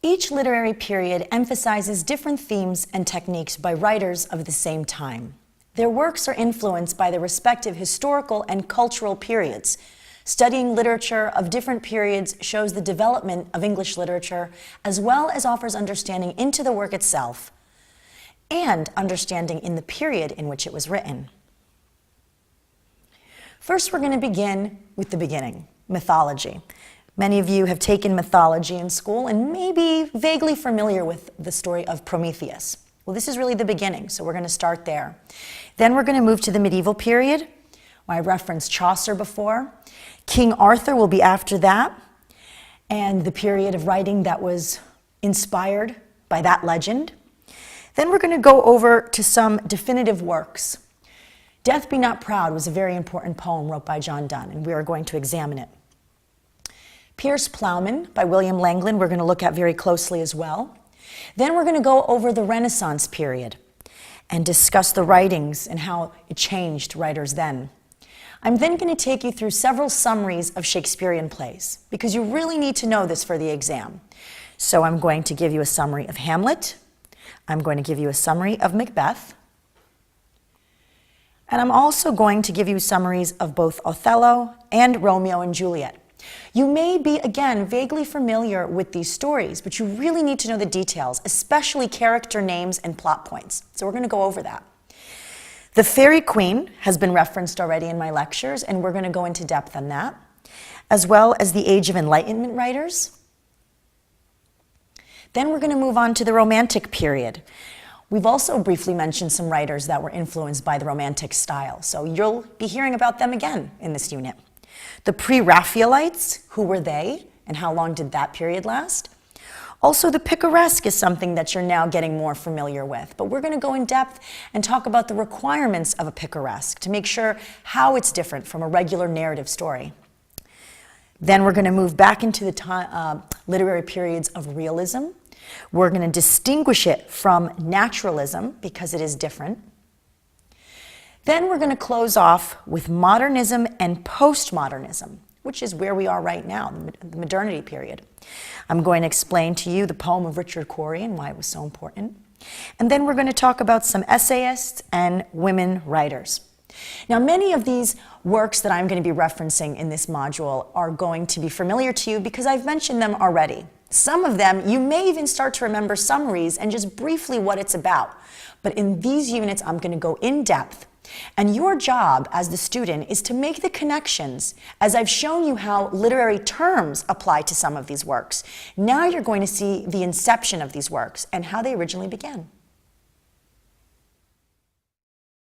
Each literary period emphasizes different themes and techniques by writers of the same time. Their works are influenced by the respective historical and cultural periods. Studying literature of different periods shows the development of English literature, as well as offers understanding into the work itself and understanding in the period in which it was written. First, we're going to begin with the beginning, mythology. Many of you have taken mythology in school and may be vaguely familiar with the story of Prometheus. Well, this is really the beginning, so we're going to start there. Then we're going to move to the medieval period. I referenced Chaucer before. King Arthur will be after that, and the period of writing that was inspired by that legend. Then we're going to go over to some definitive works. Death Be Not Proud was a very important poem wrote by John Donne, and we are going to examine it. Piers Plowman by William Langland we're going to look at very closely as well. Then we're going to go over the Renaissance period and discuss the writings and how it changed writers then. I'm then going to take you through several summaries of Shakespearean plays, because you really need to know this for the exam. So I'm going to give you a summary of Hamlet. I'm going to give you a summary of Macbeth. And I'm also going to give you summaries of both Othello and Romeo and Juliet. You may be, again, vaguely familiar with these stories, but you really need to know the details, especially character names and plot points. So we're going to go over that. The Faerie Queene has been referenced already in my lectures, and we're going to go into depth on that, as well as the Age of Enlightenment writers. Then we're going to move on to the Romantic period. We've also briefly mentioned some writers that were influenced by the Romantic style, so you'll be hearing about them again in this unit. The Pre-Raphaelites, who were they, and how long did that period last? Also, the picaresque is something that you're now getting more familiar with, but we're going to go in depth and talk about the requirements of a picaresque to make sure how it's different from a regular narrative story. Then we're going to move back into the literary periods of realism. We're going to distinguish it from naturalism because it is different. Then we're going to close off with modernism and postmodernism, which is where we are right now, the modernity period. I'm going to explain to you the poem of Richard Cory and why it was so important. And then we're going to talk about some essayists and women writers. Now, many of these works that I'm going to be referencing in this module are going to be familiar to you because I've mentioned them already. Some of them, you may even start to remember summaries and just briefly what it's about. But in these units, I'm going to go in depth. And your job as the student is to make the connections, as I've shown you how literary terms apply to some of these works. Now you're going to see the inception of these works and how they originally began.